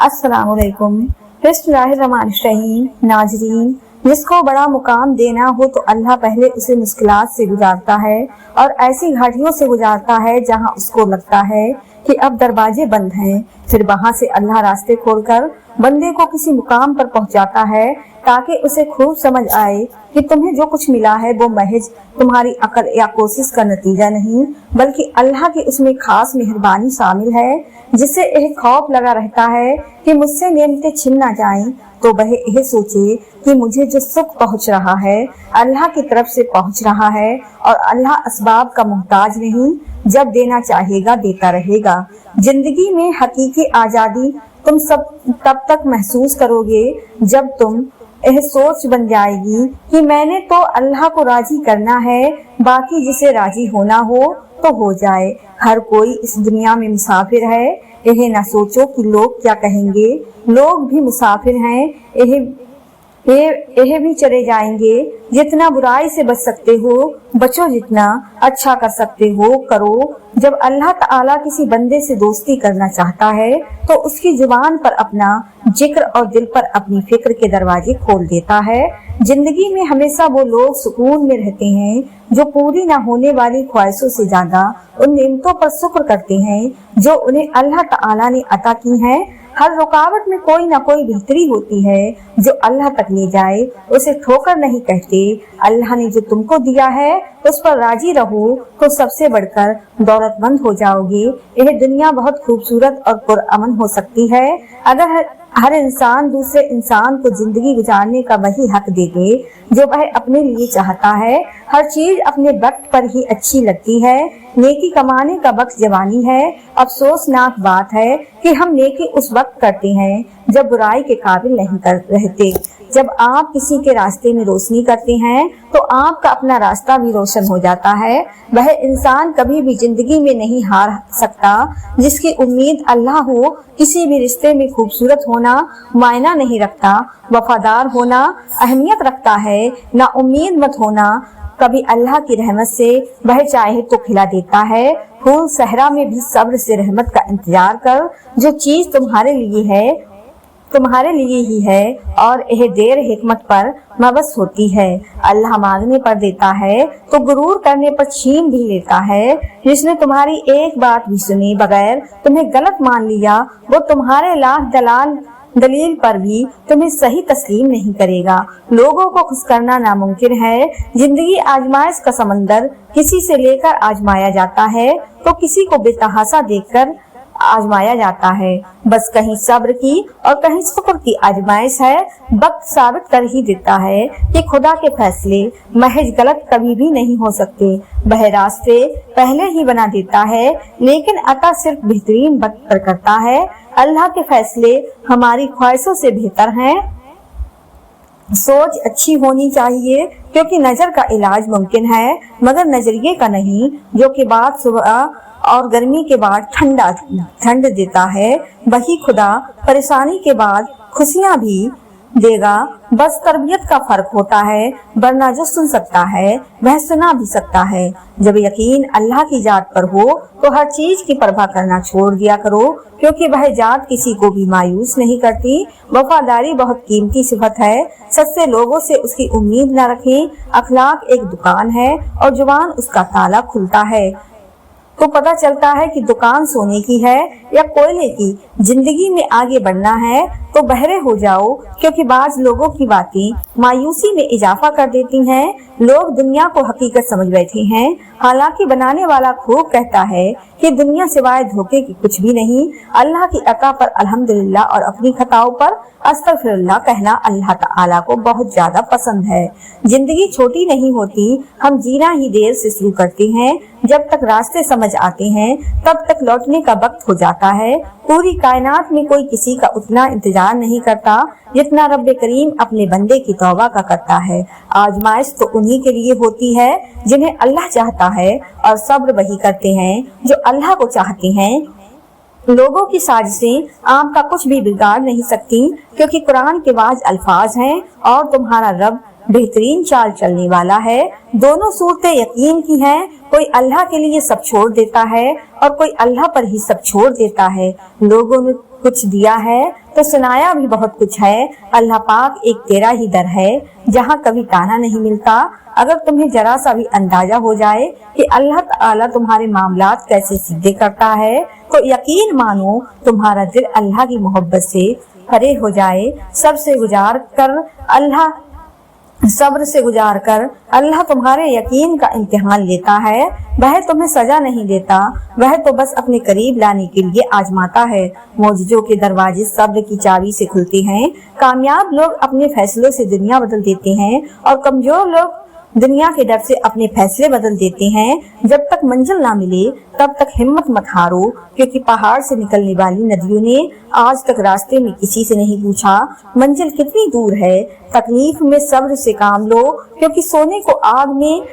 अस्सलाम वालेकुम। बिस्मिल्लाहिर्रहमानिर्रहीम। नाज़रीन, जिसको बड़ा मुकाम देना हो तो अल्लाह पहले उसे मुश्किलात से गुजारता है और ऐसी घाटियों से गुजारता है जहां उसको लगता है कि अब दरवाजे बंद हैं। फिर वहां से अल्लाह रास्ते खोलकर बंदे को किसी मुकाम पर पहुंचाता है ताकि उसे खूब समझ आए कि तुम्हें जो कुछ मिला है वो महज तुम्हारी अकल या कोशिश का नतीजा नहीं, बल्कि अल्लाह की उसमें खास मेहरबानी शामिल है, जिससे एक खौफ लगा रहता है कि मुझसे नेमतें छिन ना जाएं। तो वह यह सोचे कि मुझे जो सुख पहुंच रहा है अल्लाह की तरफ से पहुंच रहा है और अल्लाह असबाब का मोहताज नहीं, जब देना चाहेगा देता रहेगा। जिंदगी में हकीकी आजादी तुम सब तब तक महसूस करोगे जब तुम यह सोच बन जाएगी कि मैंने तो अल्लाह को राजी करना है, बाकी जिसे राजी होना हो तो हो जाए। हर कोई इस दुनिया में मुसाफिर है, यह न सोचो कि लोग क्या कहेंगे। लोग भी मुसाफिर हैं, यह भी चले जाएंगे। जितना बुराई से बच सकते हो बचो, जितना अच्छा कर सकते हो करो। जब अल्लाह ताला किसी बंदे से दोस्ती करना चाहता है तो उसकी जुबान पर अपना जिक्र और दिल पर अपनी फिक्र के दरवाजे खोल देता है। जिंदगी में हमेशा वो लोग सुकून में रहते हैं जो पूरी ना होने वाली ख्वाहिशों से ज्यादा उन नेमतों पर शुक्र करते हैं जो उन्हें अल्लाह ताला ने अता की हैं। हर रुकावट में कोई ना कोई बेहतरी होती है जो अल्लाह तक ले जाए, उसे ठोकर नहीं कहते। अल्लाह ने जो तुमको दिया है उस पर राजी रहो तो सबसे बढ़कर दौलतमंद हो जाओगे। यह दुनिया बहुत खूबसूरत और पुरअमन हो सकती है अगर हर इंसान दूसरे इंसान को जिंदगी गुजारने का वही हक दे दे जो वह अपने लिए चाहता है। हर चीज अपने वक्त पर ही अच्छी लगती है। नेकी कमाने का वक्त जवानी है। अफसोसनाक बात है कि हम नेकी उस वक्त करते हैं जब बुराई के काबिल नहीं कर रहते। जब आप किसी के रास्ते में रोशनी करते हैं तो आपका अपना रास्ता भी रोशन हो जाता है। वह इंसान कभी भी जिंदगी में नहीं हार सकता जिसकी उम्मीद अल्लाह हो। किसी भी रिश्ते में खूबसूरत होना मायना नहीं रखता, वफादार होना अहमियत रखता है। ना उम्मीद मत होना, कभी अल्लाह की रहमत से वह चाहे तो खिला देता है। फूल सहरा में भी सब्र से रहमत का इंतजार कर। जो चीज तुम्हारे लिए ही है और यह देर हिकमत पर मबस होती है। अल्लाह मांगने पर देता है तो गुरूर करने पर छीन भी लेता है। जिसने तुम्हारी एक बात भी सुनी बगैर तुम्हें गलत मान लिया, वो तुम्हारे लाख दलील पर भी तुम्हें सही तस्लीम नहीं करेगा। लोगों को खुश करना नामुमकिन है। जिंदगी आजमाइश का समंदर, किसी से लेकर आजमाया जाता है तो किसी को बेतहासा देखकर आजमाया जाता है। बस कहीं सब्र की और कहीं शुक्र की आजमाइश है। वक्त साबित कर ही देता है कि खुदा के फैसले महज गलत कभी भी नहीं हो सकते। वह रास्ते पहले ही बना देता है लेकिन अता सिर्फ बेहतरीन वक्त पर करता है। अल्लाह के फैसले हमारी ख्वाहिशों से बेहतर हैं। सोच अच्छी होनी चाहिए क्योंकि नजर का इलाज मुमकिन है मगर नजरिए का नहीं, जो कि बाद सुबह और गर्मी के बाद ठंड देता है। वही खुदा परेशानी के बाद खुशियां भी देगा। बस तरबियत का फर्क होता है, वरना जो सुन सकता है वह सुना भी सकता है। जब यकीन अल्लाह की जात पर हो तो हर चीज की परवाह करना छोड़ दिया करो क्योंकि वह जात किसी को भी मायूस नहीं करती। वफादारी बहुत कीमती सिफत है। सच्चे लोगों से उसकी उम्मीद न रखें। अखलाक एक दुकान है और जुबान उसका ताला खुलता है तो पता चलता है कि दुकान सोने की है या कोयले की। जिंदगी में आगे बढ़ना है तो बहरे हो जाओ क्योंकि बाज लोगों की बातें मायूसी में इजाफा कर देती हैं। लोग दुनिया को हकीकत समझ बैठे हैं, हालांकि बनाने वाला खूब कहता है कि दुनिया सिवाय धोखे की कुछ भी नहीं। अल्लाह की अता पर अल्हम्दुलिल्लाह और अपनी खताओं पर अस्तगफिरुल्लाह कहना अल्लाह ताला को बहुत ज्यादा पसंद है। जिंदगी छोटी नहीं होती, हम जीना ही देर से शुरू करते हैं। जब तक रास्ते समझ आते हैं तब तक लौटने का वक्त हो जाता है। पूरी कायनात में कोई किसी का उतना इंतजार नहीं करता जितना रब्बे करीम अपने बंदे की तौबा का करता है। आजमाइश तो उन्हीं के लिए होती है जिन्हें अल्लाह चाहता है और सब्र वही करते हैं जो अल्लाह को चाहते हैं। लोगों की साजिशें आपका कुछ भी बिगाड़ नहीं सकती क्योंकि कुरान के वाज अल्फाज हैं और तुम्हारा रब बेहतरीन चाल चलने वाला है। दोनों सूरतें यकीन की हैं। कोई अल्लाह के लिए सब छोड़ देता है और कोई अल्लाह पर ही सब छोड़ देता है। कुछ दिया है तो सुनाया भी बहुत कुछ है। अल्लाह पाक एक तेरा ही दर है जहाँ कभी ताना नहीं मिलता। अगर तुम्हें जरा सा भी अंदाजा हो जाए कि अल्लाह ताला तुम्हारे मामलात कैसे सीधे करता है तो यकीन मानो तुम्हारा दिल अल्लाह की मोहब्बत से भरे हो जाए। सब्र से गुजार कर अल्लाह तुम्हारे यकीन का इम्तिहान लेता है। वह तुम्हें सजा नहीं देता, वह तो बस अपने करीब लाने के लिए आजमाता है। मौजूदों के दरवाजे सब्र की चाबी से खुलते हैं। कामयाब लोग अपने फैसलों से दुनिया बदल देते हैं और कमजोर लोग दुनिया के डर से अपने फैसले बदल देते हैं। जब तक मंजिल ना मिले तब तक हिम्मत मत हारो, क्योंकि पहाड़ से निकलने वाली नदियों ने आज तक रास्ते में किसी से नहीं पूछा मंजिल कितनी दूर है। तकलीफ में सब्र से काम लो, क्योंकि सोने को आग में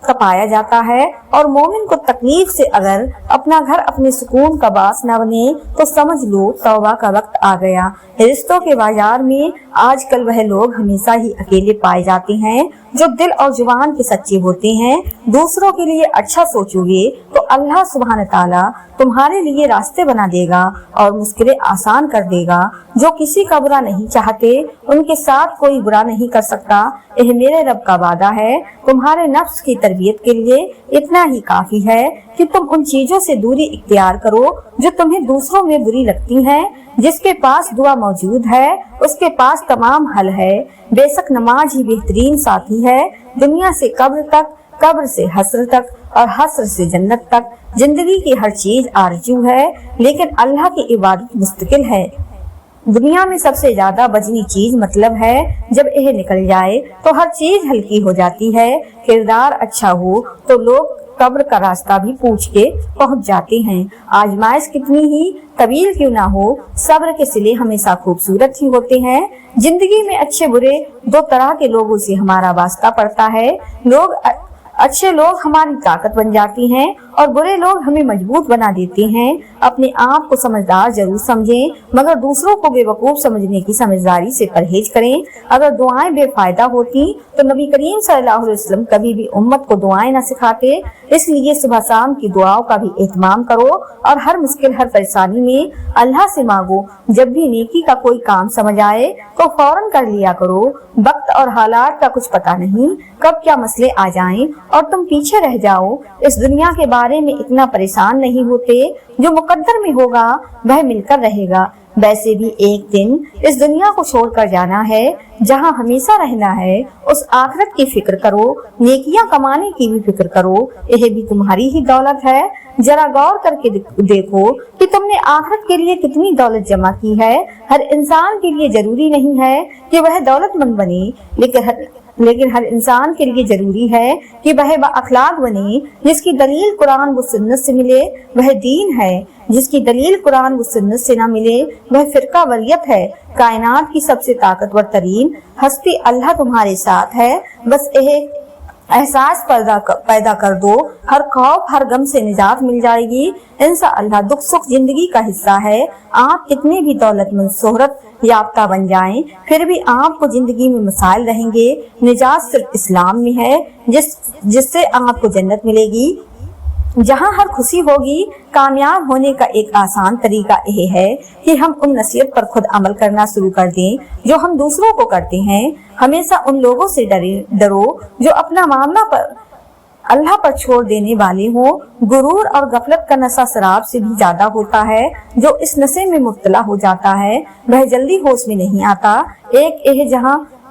तपाया जाता है और मोमिन को तकलीफ से अगर अपना घर अपने सुकून का बास न बने तो समझ लो तौबा का वक्त आ गया। रिश्तों के बाजार में आजकल वह लोग हमेशा ही अकेले पाए जाते हैं जो दिल और जुबान के सच्चे होते हैं। दूसरों के लिए अच्छा सोचोगे तो अल्लाह सुब्हान ताला तुम्हारे लिए रास्ते बना देगा और मुश्किलें आसान कर देगा। जो किसी का बुरा नहीं चाहते उनके साथ कोई बुरा नहीं कर सकता। यह मेरे रब का वादा है। तुम्हारे नफ्स की तरबियत के लिए इतना ही काफी है कि तुम उन चीजों से दूरी इख्तियार करो जो तुम्हें दूसरों में बुरी लगती हैं। जिसके पास दुआ मौजूद है उसके पास तमाम हल है। बेशक नमाज ही बेहतरीन साथी है। दुनिया से कब्र तक, कब्र से हस्र तक और हस्र से जन्नत तक जिंदगी की हर चीज आरजू है, लेकिन अल्लाह की इबादत मुस्तकिल है। दुनिया में सबसे ज्यादा बजनी चीज मतलब है। जब यह निकल जाए तो हर चीज हल्की हो जाती है। किरदार अच्छा हो तो लोग कब्र का रास्ता भी पूछ के पहुंच जाते हैं। आजमाइश कितनी ही तवील क्यों ना हो, सब्र के सिले हमेशा खूबसूरत ही होते हैं। जिंदगी में अच्छे बुरे दो तरह के लोगों से हमारा वास्ता पड़ता है। अच्छे लोग हमारी ताकत बन जाती हैं और बुरे लोग हमें मजबूत बना देते हैं। अपने आप को समझदार जरूर समझें, मगर दूसरों को बेवकूफ समझने की समझदारी से परहेज करें। अगर दुआएं बेफायदा होती तो नबी करीम सल्लल्लाहु अलैहि वसल्लम कभी भी उम्मत को दुआएं न सिखाते। इसलिए सुबह शाम की दुआओं का भी एहतमाम करो और हर मुश्किल हर परेशानी में अल्लाह से मांगो। जब भी नेकी का कोई काम समझ आए तो फौरन कर लिया करो। वक्त और हालात का कुछ पता नहीं कब क्या मसले आ जाएं और तुम पीछे रह जाओ। इस दुनिया के बारे में इतना परेशान नहीं होते। जो मुकद्दर में होगा वह मिलकर रहेगा। वैसे भी एक दिन इस दुनिया को छोड़कर जाना है। जहाँ हमेशा रहना है उस आखिरत की फिक्र करो, नेकियां कमाने की भी फिक्र करो। यह भी तुम्हारी ही दौलत है। जरा गौर करके देखो कि तुमने आखिरत के लिए कितनी दौलत जमा की है। हर इंसान के लिए जरूरी नहीं है कि वह दौलतमंद बने, लेकिन हर इंसान के लिए जरूरी है कि वह बाअखलाक बने। जिसकी दलील कुरान व सुन्नत से मिले वह दीन है, जिसकी दलील कुरान व सुन्नत से न मिले वह फिरका वरियत है। कायनात की सबसे ताकतवर तरीन हस्ती अल्लाह तुम्हारे साथ है। बस यह एहसास पैदा कर दो, हर खौफ हर गम से निजात मिल जाएगी। इंशाअल्लाह दुख सुख जिंदगी का हिस्सा है। आप कितने भी दौलतमंद शोहरत याफ्ता बन जाएं, फिर भी आपको जिंदगी में मसाइल रहेंगे। निजात सिर्फ इस्लाम में है, जिससे आपको जन्नत मिलेगी, जहाँ हर खुशी होगी। कामयाब होने का एक आसान तरीका यह है कि हम उन नसीहत पर खुद अमल करना शुरू कर दें जो हम दूसरों को करते हैं। हमेशा उन लोगों से डरो जो अपना मामला पर अल्लाह पर छोड़ देने वाले हो। गुरूर और गफलत का नशा शराब से भी ज्यादा होता है। जो इस नशे में मुब्तला हो जाता है वह जल्दी होश में नहीं आता।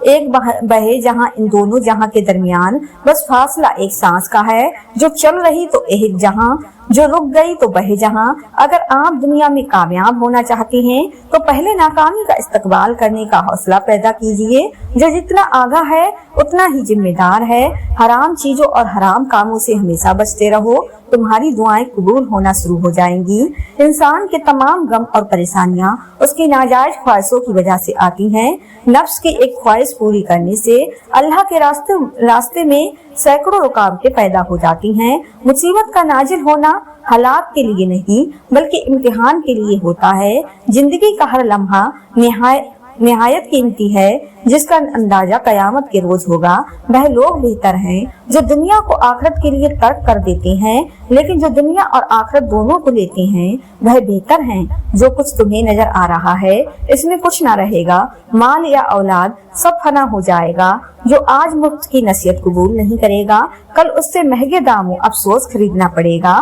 एक बहे जहाँ इन दोनों जहाँ के दरमियान बस फासला एक सांस का है। जो चल रही तो एक जहाँ, जो रुक गई तो बहे जहाँ। अगर आप दुनिया में कामयाब होना चाहते हैं तो पहले नाकामी का इस्तकबाल करने का हौसला पैदा कीजिए। जो जितना आगा है उतना ही जिम्मेदार है। हराम चीजों और हराम कामों से हमेशा बचते रहो, तुम्हारी दुआएं कबूल होना शुरू हो जाएंगी। इंसान के तमाम गम और परेशानियां उसकी नाजायज ख्वाहिशों की वजह से आती हैं। नफ्स की एक ख्वाहिश पूरी करने से अल्लाह के रास्ते में सैकड़ों रुकावटें पैदा हो जाती हैं। मुसीबत का नाजिल होना हालात के लिए नहीं बल्कि इम्तिहान के लिए होता है। जिंदगी का हर लम्हा نہایت قیمتی ہے جس کا اندازہ قیامت کے روز ہوگا۔ وہ لوگ بہتر ہیں جو دنیا کو آخرت کے لیے ترک کر دیتے ہیں، لیکن جو دنیا اور آخرت دونوں کو لیتے ہیں وہ بہتر ہیں۔ جو کچھ تمہیں نظر آ رہا ہے اس میں کچھ نہ رہے گا، مال یا اولاد سب فنا ہو جائے گا۔ جو آج مفت کی نصیحت قبول نہیں کرے گا، کل اس سے مہنگے داموں افسوس خریدنا پڑے گا۔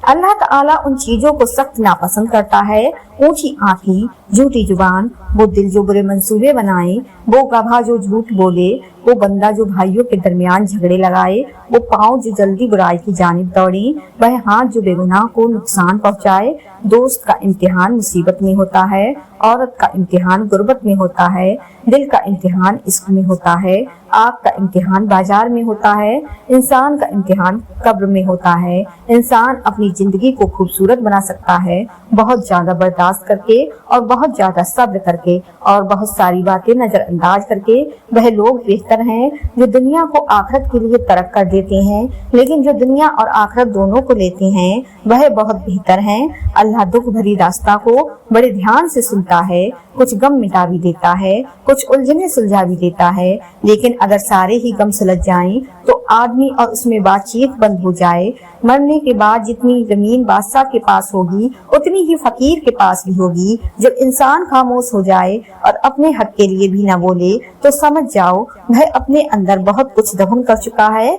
اللہ تعالیٰ ان چیزوں کو سخت ناپسند کرتا ہے، اونچی آنکھیں، جھوٹی زبان، وہ دل جو برے منصوبے بنائے، وہ گواہ جو جھوٹ بولے، وہ بندہ جو بھائیوں کے درمیان جھگڑے لگائے، وہ پاؤں جو جلدی برائی کی جانب دوڑے، وہ ہاتھ جو بے گناہ کو نقصان پہنچائے۔ دوست کا امتحان مصیبت میں ہوتا ہے، عورت کا امتحان غربت میں ہوتا ہے، دل کا امتحان عشق میں ہوتا ہے، آگ کا امتحان بازار میں ہوتا ہے، انسان کا امتحان قبر میں ہوتا ہے۔ انسان اپنی زندگی کو خوبصورت بنا سکتا ہے بہت زیادہ برداشت کر کے اور بہت زیادہ صبر کر کے اور بہت ساری باتیں نظر انداز کر کے۔ وہ لوگ بہتر ہیں جو دنیا کو آخرت کے لیے ترک کر دیتے ہیں، لیکن جو دنیا اور آخرت دونوں کو لیتے ہیں وہ بہت بہتر ہیں۔ اللہ دکھ بھری داستان کو بڑے دھیان سے سنتا ہے، کچھ غم مٹا بھی دیتا ہے، کچھ الجھنیں سلجھا بھی دیتا ہے، لیکن اگر سارے ہی غم سلجھ جائیں تو آدمی اور اس میں بات چیت بند ہو جائے۔ مرنے کے بعد جتنی زمین بادشاہ کے پاس ہوگی اتنی ہی فقیر کے پاس بھی ہوگی۔ جب انسان خاموش ہو جائے اور اپنے حق کے لیے بھی نہ بولے تو سمجھ جاؤ وہ اپنے اندر بہت کچھ دفن کر چکا ہے۔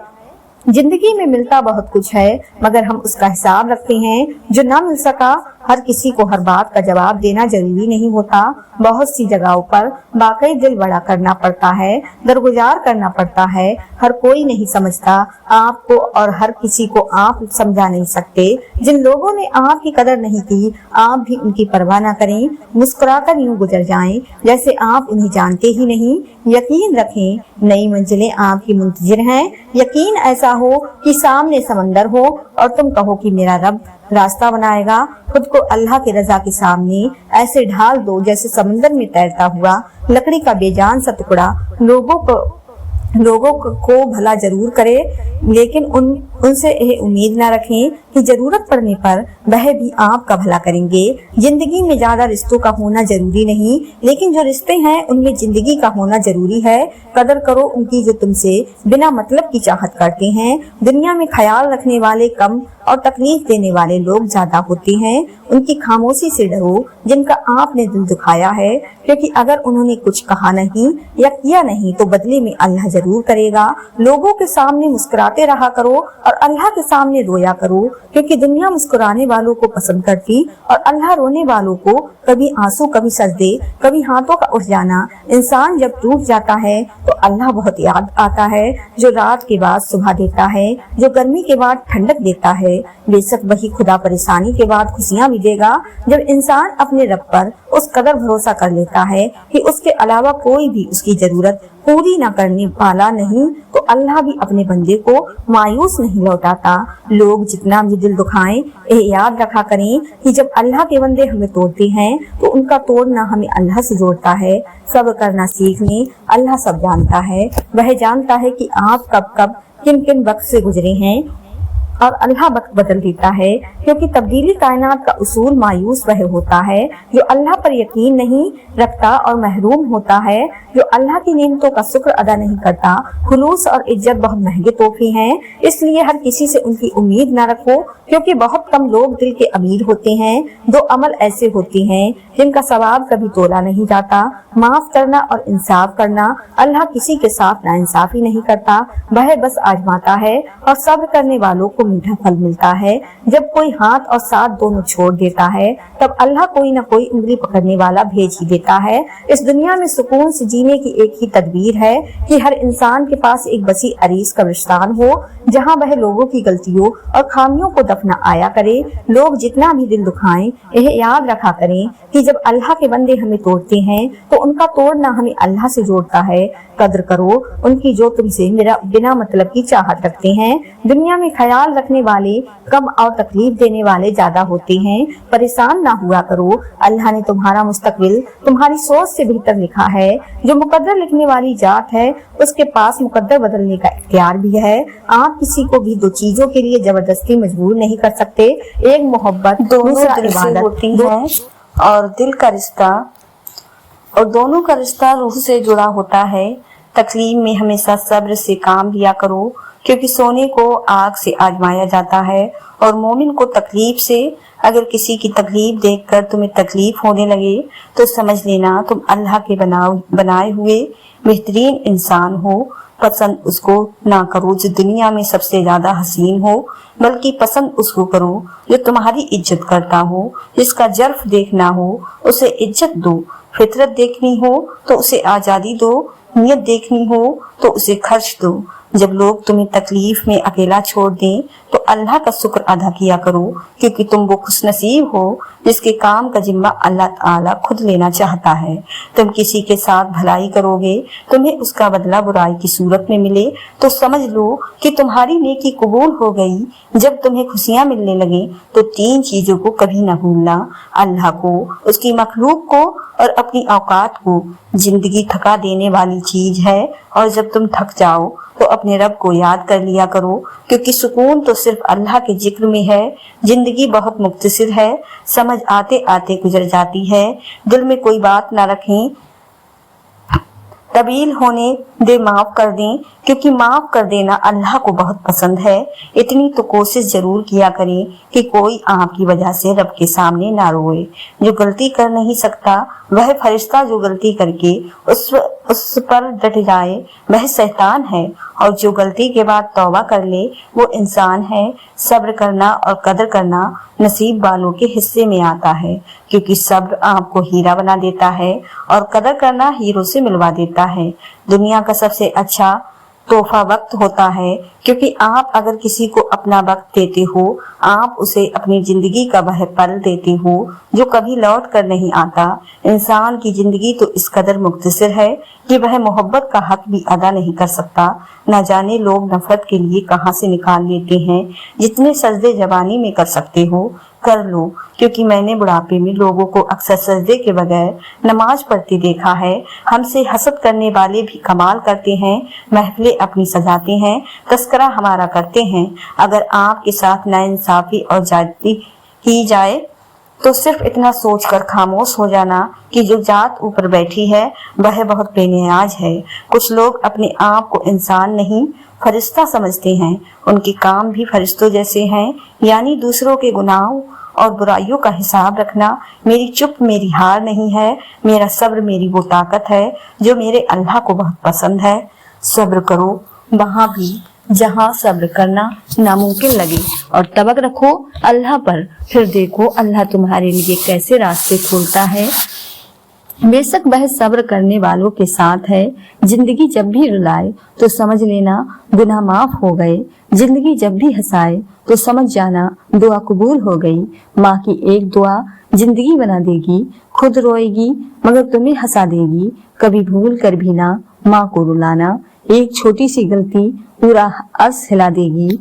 زندگی میں ملتا بہت کچھ ہے مگر ہم اس کا حساب رکھتے ہیں جو نہ مل سکا۔ ہر کسی کو ہر بات کا جواب دینا ضروری نہیں ہوتا۔ بہت سی جگہوں پر واقعی دل بڑا کرنا پڑتا ہے، درگزار کرنا پڑتا ہے۔ ہر کوئی نہیں سمجھتا آپ کو اور ہر کسی کو آپ سمجھا نہیں سکتے۔ جن لوگوں نے آپ کی قدر نہیں کی آپ بھی ان کی پرواہ نہ کریں، مسکرا کر یوں گزر جائیں جیسے آپ انہیں جانتے ہی نہیں۔ یقین رکھیں نئی منزلیں آپ کی منتظر ہیں۔ یقین ایسا ہو کہ سامنے سمندر ہو اور تم کہو کہ میرا رب راستہ بنائے گا۔ خود کو اللہ کی رضا کے سامنے ایسے ڈھال دو جیسے سمندر میں تیرتا ہوا لکڑی کا بے جان سا ٹکڑا لوگوں کو بھلا ضرور کرے، لیکن ان سے یہ امید نہ رکھیں کہ ضرورت پڑنے پر وہ بھی آپ کا بھلا کریں گے۔ زندگی میں زیادہ رشتوں کا ہونا ضروری نہیں، لیکن جو رشتے ہیں ان میں زندگی کا ہونا ضروری ہے۔ قدر کرو ان کی جو تم سے بنا مطلب کی چاہت کرتے ہیں۔ دنیا میں خیال رکھنے والے کم اور تکلیف دینے والے لوگ زیادہ ہوتے ہیں۔ ان کی خاموشی سے ڈرو جن کا آپ نے دل دکھایا ہے، کیونکہ اگر انہوں نے کچھ کہا نہیں یا کیا نہیں تو بدلے میں اللہ ضرور کرے گا۔ لوگوں کے سامنے مسکراتے رہا کرو اور اللہ کے سامنے رویا کرو، کیونکہ دنیا مسکرانے والوں کو پسند کرتی اور اللہ رونے والوں کو۔ کبھی آنسو، کبھی سجدے، کبھی ہاتھوں کا اٹھ جانا۔ انسان جب ٹوٹ جاتا ہے تو اللہ بہت یاد آتا ہے، جو رات کے بعد صبح دیتا ہے، جو گرمی کے بعد ٹھنڈک دیتا ہے۔ بے شک وہی خدا پریشانی کے بعد خوشیاں بھی دے گا۔ جب انسان اپنے رب پر اس قدر بھروسہ کر لیتا ہے کہ اس کے علاوہ کوئی بھی اس کی ضرورت پوری نہ کرنے والا نہیں، تو اللہ بھی اپنے بندے کو مایوس نہیں لوٹاتا۔ لوگ جتنا بھی دل دکھائیں یہ یاد رکھا کریں کہ جب اللہ کے بندے ہمیں توڑتے ہیں تو ان کا توڑنا ہمیں اللہ سے جوڑتا ہے۔ صبر کرنا سیکھ لیں، اللہ سب جانتا ہے۔ وہ جانتا ہے کہ آپ کب کن کن وقت سے گزرے ہیں اور اللہ وقت بدل دیتا ہے، کیونکہ تبدیلی کائنات کا اصول۔ مایوس وہ ہوتا ہے جو اللہ پر یقین نہیں رکھتا اور محروم ہوتا ہے جو اللہ کی نعمتوں کا شکر ادا نہیں کرتا۔ خلوص اور عزت بہت مہنگے تحفے ہیں، اس لیے ہر کسی سے ان کی امید نہ رکھو، کیونکہ بہت کم لوگ دل کے امیر ہوتے ہیں۔ دو عمل ایسے ہوتے ہیں جن کا ثواب کبھی تولا نہیں جاتا، معاف کرنا اور انصاف کرنا۔ اللہ کسی کے ساتھ ناانصافی نہیں کرتا، وہ بس آزماتا ہے، اور صبر کرنے والوں کو میٹھا پھل ملتا ہے۔ جب کوئی ہاتھ اور ساتھ دونوں چھوڑ دیتا ہے تب اللہ کوئی نہ کوئی انگلی پکڑنے والا بھیج ہی دیتا ہے۔ اس دنیا میں سکون سے جینے کی ایک ہی تدبیر ہے کہ ہر انسان کے پاس ایک وسیع عریض قبرستان ہو جہاں وہ لوگوں کی غلطیوں اور خامیوں کو دفنا آیا کرے۔ لوگ جتنا بھی دل دکھائیں یہ یاد رکھا کریں کہ جب اللہ کے بندے ہمیں توڑتے ہیں تو ان کا توڑنا ہمیں اللہ سے جوڑتا ہے۔ قدر کرو ان کی جو تم سے بنا مطلب کی چاہت رکھتے ہیں۔ دنیا میں خیال رکھنے والے کم اور تکلیف دینے والے زیادہ ہوتے ہیں۔ پریشان نہ ہوا کرو، اللہ نے تمہارا مستقبل تمہاری سوچ سے بہتر لکھا ہے۔ جو مقدر لکھنے والی ذات ہے اس کے پاس مقدر بدلنے کا اختیار بھی ہے۔ آپ کسی کو بھی دو چیزوں کے لیے زبردستی مجبور نہیں کر سکتے، ایک محبت، دوسرا عبادت ہوتی ہے، اور دل کا رشتہ और दोनों का रिश्ता रूह से जुड़ा होता है। तकलीफ में हमेशा सब्र से काम लिया करो, क्योंकि सोने को आग से आजमाया जाता है और मोमिन को तकलीफ से। अगर किसी की तकलीफ देखकर तुम्हें तकलीफ होने लगे तो समझ लेना तुम अल्लाह के बनाए हुए बेहतरीन इंसान हो। पसंद उसको ना करो जो दुनिया में सबसे ज्यादा हसीन हो, बल्कि पसंद उसको करो जो तुम्हारी इज्जत करता हो। जिसका जर्फ देखना हो उसे इज्जत दो, फितरत देखनी हो तो उसे आजादी दो, नियत देखनी हो तो उसे खर्च दो। जब लोग तुम्हें तकलीफ में अकेला छोड़ दें तो अल्लाह का शुक्र अदा किया करो, क्योंकि तुम वो खुशनसीब हो जिसके काम का जिम्मा अल्लाह ताला खुद लेना चाहता है। तुम किसी के साथ भलाई करोगे, तुम्हें उसका बदला बुराई की सूरत में मिले तो समझ लो कि तुम्हारी नेकी कबूल हो गई। जब तुम्हें खुशियां मिलने लगे तो 3 चीजों को कभी न भूलना, अल्लाह को, उसकी मखलूक को और अपनी औकात को। जिंदगी थका देने वाली चीज है और जब तुम थक जाओ तो अपने रब को याद कर लिया करो, क्योंकि सुकून तो सिर्फ अल्लाह के जिक्र में है। जिंदगी बहुत मुख्तसर है, समझ आते आते गुजर जाती है। दिल में कोई बात ना रखें, तबील होने दे, माफ कर दें, क्योंकि माफ कर देना अल्लाह को बहुत पसंद है। इतनी तो कोशिश जरूर किया करें कि कोई आपकी वजह से रब के सामने ना रोए। जो गलती कर नहीं सकता वह फरिश्ता जो गलती करके उस पर डट जाए वह शैतान है, और जो गलती के बाद तौबा कर ले वो इंसान है। सब्र करना और कदर करना नसीब वालों के हिस्से में आता है, क्योंकि सब्र आपको हीरा बना देता है और कदर करना हीरो से मिलवा देता है। दुनिया का सबसे अच्छा तोहफा वक्त होता है, क्योंकि आप अगर किसी को अपना वक्त देते हो, आप उसे अपनी जिंदगी का वह पल देते हो जो कभी लौट कर नहीं आता। इंसान की जिंदगी तो इस कदर मुख्तसर है कि वह मोहब्बत का हक भी अदा नहीं कर सकता। न जाने लोग नफरत के लिए कहां से निकाल लेते हैं। जितने सजदे जवानी में कर सकते हो कर लो, क्योंकि मैंने बुढ़ापे में लोगों को अक्सर सजदे के बगैर नमाज पढ़ते देखा है। हमसे हसद करने वाले भी कमाल करते हैं, महफिलें अपनी सजाते हैं, तस्करा हमारा करते हैं। अगर आपके साथ नाइंसाफी और ज्यादती की जाए तो सिर्फ इतना सोचकर खामोश हो जाना कि जो जात ऊपर बैठी है वह बहुत बेनियाज है। कुछ लोग अपने आप को इंसान नहीं फरिश्ता समझते हैं, उनके काम भी फरिश्तों जैसे हैं, यानी दूसरों के गुनाहों और बुराइयों का हिसाब रखना। मेरी चुप मेरी हार नहीं है, मेरा सब्र मेरी वो ताकत है जो मेरे अल्लाह को बहुत पसंद है। सब्र करो वहां भी जहां सब्र करना नामुमकिन लगे, और तवक्कुल रखो अल्लाह पर, फिर देखो अल्लाह तुम्हारे लिए कैसे रास्ते खोलता है। बेशक वह सब्र करने वालों के साथ है। जिंदगी जब भी रुलाए तो समझ लेना गुनाह माफ हो गए, जिंदगी जब भी हंसाए तो समझ जाना दुआ कबूल हो गई। माँ की एक दुआ जिंदगी बना देगी, खुद रोएगी मगर तुम्हें हंसा देगी। कभी भूल कर भी ना माँ को रुलाना, एक छोटी सी गलती पूरा अर्श हिला देगी।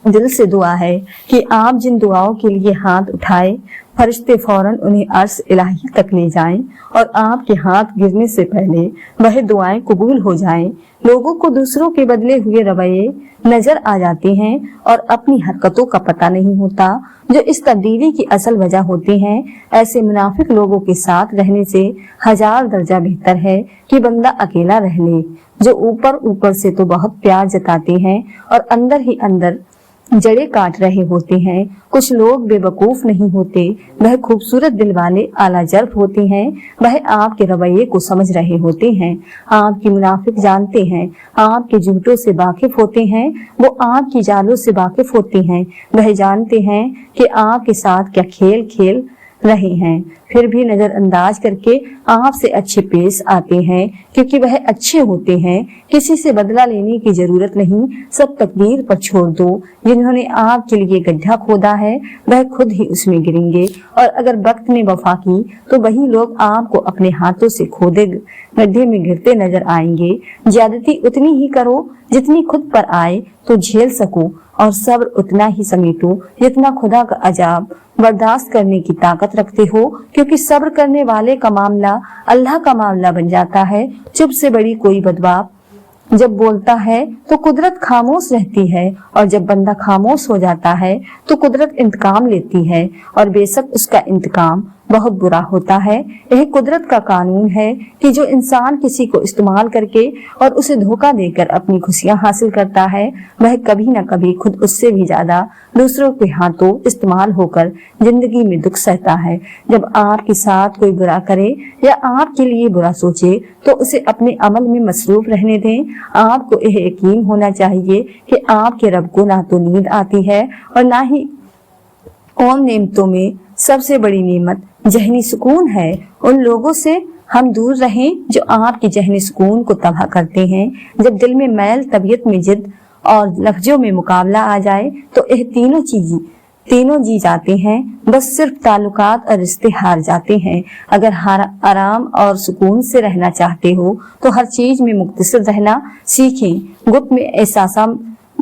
दिल से दुआ है कि आप जिन दुआओं के लिए हाथ उठाए फरिश्ते फौरन उन्हें अर्श इलाही तक ले जाएं और आपके हाथ गिरने से पहले वह दुआएं कबूल हो जाएं। लोगों को दूसरों के बदले हुए रवैये नजर आ जाते हैं और अपनी हरकतों का पता नहीं होता जो इस तब्दीली की असल वजह होती हैं। ऐसे मुनाफिक लोगों के साथ रहने से 1000 दर्जा बेहतर है कि बंदा अकेला रह ले, जो ऊपर ऊपर से तो बहुत प्यार जताते हैं और अंदर ही अंदर जड़े काट रहे होते हैं। कुछ लोग बेवकूफ नहीं होते, वह खूबसूरत दिल वाले आला जर्फ होते हैं। वह आपके रवैये को समझ रहे होते हैं, आपकी मुनाफिक जानते हैं, आपके झूठों से वाकिफ होते हैं, वो आपकी जालों से वाकिफ होते हैं। वह जानते हैं कि आपके साथ क्या खेल खेल रहे हैं, फिर भी नजरअंदाज करके आपसे अच्छे पेश आते हैं, क्योंकि वह अच्छे होते हैं। किसी से बदला लेने की जरूरत नहीं, सब तकदीर पर छोड़ दो। जिन्होंने आपके लिए गड्ढा खोदा है वह खुद ही उसमें गिरेंगे, और अगर वक्त ने वफा की तो वही लोग आपको अपने हाथों से खोदे गड्ढे में गिरते नजर आएंगे। ज्यादती उतनी ही करो जितनी खुद पर आए तो झेल सको, और सब्र उतना ही समेटो जितना खुदा का अजाब बर्दाश्त करने की ताकत रखते हो, क्योंकि सब्र करने वाले का मामला अल्लाह का मामला बन जाता है। चुप से बड़ी कोई बदबाप जब बोलता है तो कुदरत खामोश रहती है, और जब बंदा खामोश हो जाता है तो कुदरत इंतकाम लेती है, और बेशक उसका इंतकाम बहुत बुरा होता है। यह कुदरत का कानून है कि जो इंसान किसी को इस्तेमाल करके और उसे धोखा देकर अपनी खुशियां हासिल करता है, वह कभी न कभी खुद उससे भी ज्यादा दूसरों के हाथों इस्तेमाल होकर जिंदगी में दुख सहता है। जब आपके साथ कोई बुरा करे या आपके लिए बुरा सोचे तो उसे अपने अमल में मसरूफ रहने दें। आपको यह यकीन होना चाहिए कि आपके रब को ना तो नींद आती है और ना ही उन नेमतों में सबसे बड़ी नेमत जहनी सुकून है। उन लोगों से हम दूर रहें जो आपके जहनी सुकून को तबाह करते हैं। जब दिल में मैल, तबीयत में जिद और लफ्जों में मुकाबला आ जाए तो यह तीनों जी जाते हैं। बस सिर्फ ताल्लुकात और रिश्ते हार जाते हैं। अगर आराम और सुकून से रहना चाहते हो तो हर चीज में मुक्तसर रहना सीखें। गुट में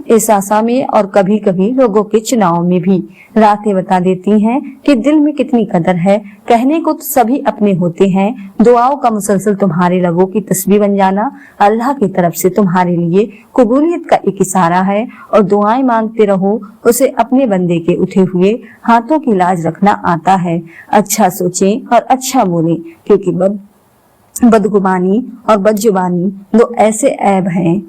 एहसासा में और कभी कभी लोगों के चुनाव में भी। रातें बता देती हैं कि दिल में कितनी कदर है। कहने को तो सभी अपने होते हैं। दुआओं का मुसलसल तुम्हारे लबों की तस्बीह बन जाना अल्लाह की तरफ से तुम्हारे लिए कबूलियत का एक इशारा है। और दुआएं मांगते रहो, उसे अपने बंदे के उठे हुए हाथों की लाज रखना आता है। अच्छा सोचें और अच्छा बोलें, क्योंकि बदगुमानी और बदजुबानी दो ऐसे ऐब हैं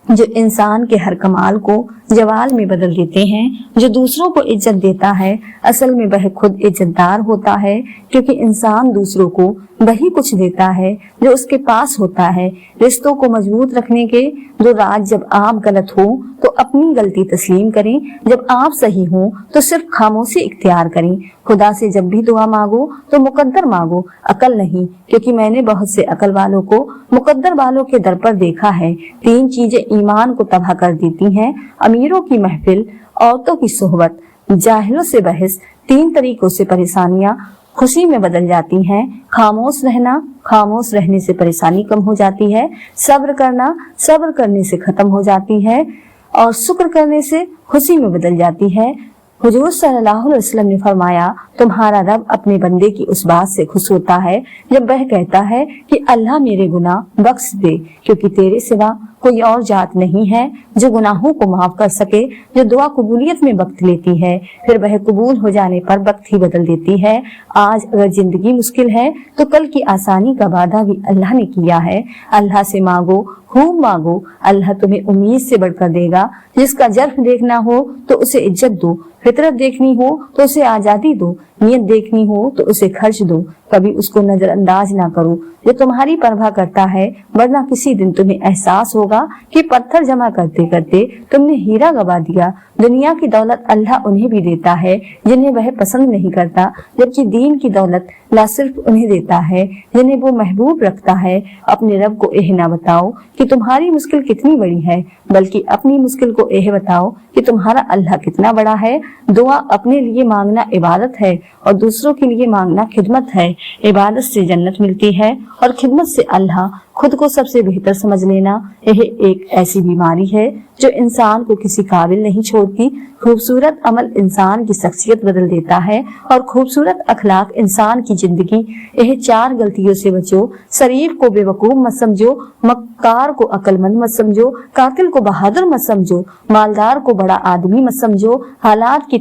जो इंसान के हर कमाल को जवाल में बदल देते हैं। जो दूसरों को इज्जत देता है असल में वह खुद इज्जतदार होता है, क्योंकि इंसान दूसरों को वही कुछ देता है जो उसके पास होता है। रिश्तों को मजबूत रखने के दो राज, जब आप गलत हो तो अपनी गलती तस्लीम करें, जब आप सही हो तो सिर्फ खामोशी इख्तियार करें। खुदा से जब भी दुआ मांगो तो मुकद्दर मांगो, अकल नहीं, क्योंकि मैंने बहुत से अकल वालों को मुकद्दर वालों के दर पर देखा है। 3 चीजें ईमान को तबाह कर देती हैं: अमीरों की महफिल, औरतों की सोहबत, जाहिलों से बहस। 3 तरीकों से परेशानियां खुशी में बदल जाती हैं। खामोश रहना, खामोश रहने से परेशानी कम हो जाती है। सब्र करना, सब्र करने से खत्म हो जाती है। और शुक्र करने से खुशी में बदल जाती है। हुजूर सल्लल्लाहु अलैहि वसल्लम ने फरमाया, तुम्हारा रब अपने बंदे की उस बात से खुश होता है जब वह कहता है कि अल्लाह मेरे गुनाह बख्श दे, क्योंकि तेरे सिवा कोई और जात नहीं है जो गुनाहों को माफ कर सके। जो दुआ कबूलियत में वक्त लेती है, फिर वह कबूल हो जाने पर वक्त ही बदल देती है। आज अगर जिंदगी मुश्किल है तो कल की आसानी का वादा भी अल्लाह ने किया है। अल्लाह से मांगो, खूब मांगो, अल्लाह तुम्हें उम्मीद से बढ़कर देगा। जिसका जर्फ देखना हो तो उसे इज्जत दो, फितरत देखनी हो तो उसे आजादी दो, नियत देखनी हो तो उसे खर्च दो। कभी उसको नजरअंदाज ना करो जो तुम्हारी परवाह करता है, वरना किसी दिन तुम्हें एहसास होगा कि पत्थर जमा करते करते तुमने हीरा गवा दिया। दुनिया की दौलत अल्लाह उन्हें भी देता है जिन्हें वह पसंद नहीं करता, जबकि दीन की दौलत ला सिर्फ उन्हें देता है जिन्हें वो महबूब रखता है। अपने रब को यह ना बताओ कि तुम्हारी मुश्किल कितनी बड़ी है, बल्कि अपनी मुश्किल को यह बताओ कि तुम्हारा अल्लाह कितना बड़ा है। दुआ अपने लिए मांगना इबादत है और दूसरों के लिए मांगना खिदमत है। इबादत से जन्नत मिलती है और खिदमत से अल्लाह। खुद को सबसे बेहतर समझ लेना यह एक ऐसी बीमारी है जो इंसान को किसी काबिल नहीं छोड़ती। खूबसूरत अमल इंसान की शख्सियत बदल देता है और खूबसूरत अखलाक इंसान की जिंदगी। यह 4 गलतियों से बचो। शरीफ को बेवकूफ मत समझो, मक्कार को अक्लमंद मत समझो, कातिल को बहादुर मत समझो, मालदार को बड़ा आदमी मत समझो। हालात की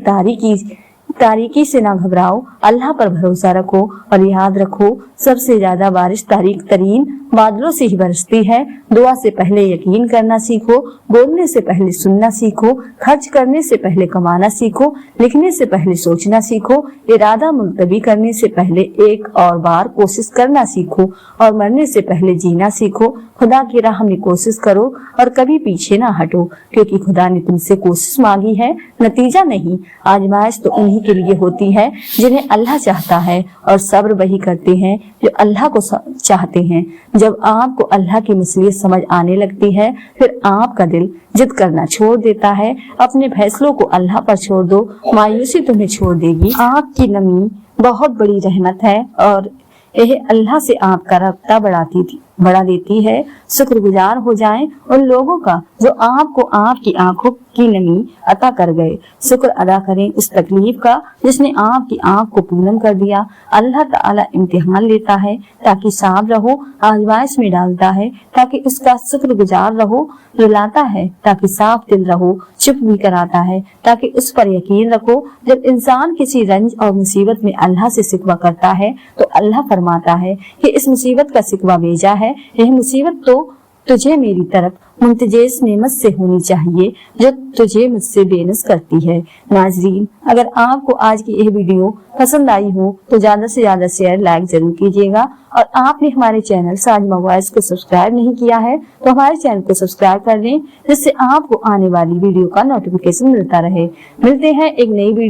तारीकी से ना घबराओ, अल्लाह पर भरोसा रखो और याद रखो सबसे ज्यादा बारिश तारीक तरीन बादलों से ही बरसती है। दुआ से पहले यकीन करना सीखो, बोलने से पहले सुनना सीखो, खर्च करने से पहले कमाना सीखो, लिखने से पहले सोचना सीखो, इरादा मुलतवी करने से पहले एक और बार कोशिश करना सीखो और मरने से पहले जीना सीखो। खुदा की राह में कोशिश करो और कभी पीछे ना हटो, क्योंकि खुदा ने तुमसे कोशिश मांगी है, नतीजा नहीं। आजमाइश तो उन्हीं के लिए होती है जिन्हें अल्लाह चाहता है, और सब्र वही करते हैं जो अल्लाह को चाहते हैं। जब आपको अल्लाह की मसलियत समझ आने लगती है, फिर आपका दिल जिद करना छोड़ देता है। अपने फैसलों को अल्लाह पर छोड़ दो, मायूसी तुम्हें छोड़ देगी। आपकी नमी बहुत बड़ी रहमत है और यह अल्लाह से आपका रब्ता बढ़ाती थी। बढ़ा देती है। शुक्रगुजार हो जाएं उन लोगों का जो आपको आपकी आंखों की नमी अता कर गए। शुक्र अदा करें उस तकलीफ का जिसने आपकी आंख को पूनम कर दिया। अल्लाह ताला इम्तिहान लेता है ताकि साफ रहो, आजमाइश में डालता है ताकि उसका शुक्रगुजार रहो, रुलाता है ताकि साफ दिल रहो, चुप भी कराता है ताकि उस पर यकीन रखो। जब इंसान किसी रंज और मुसीबत में अल्लाह से सिकवा करता है तो अल्लाह फरमाता है कि इस मुसीबत का सिकवा भेजा है, यह मुसीबत तो तुझे मेरी तरफ मुंतजेस नेमत से होनी चाहिए जो तुझे मुझसे बेनस करती है। नाजरीन, अगर आपको आज की यह वीडियो पसंद आई हो तो ज्यादा से ज्यादा शेयर लाइक जरूर कीजिएगा और आपने हमारे चैनल साजिमा वॉइस को सब्सक्राइब नहीं किया है तो हमारे चैनल को सब्सक्राइब कर लें जिससे आपको आने वाली वीडियो का नोटिफिकेशन मिलता रहे। मिलते हैं एक नई वीडियो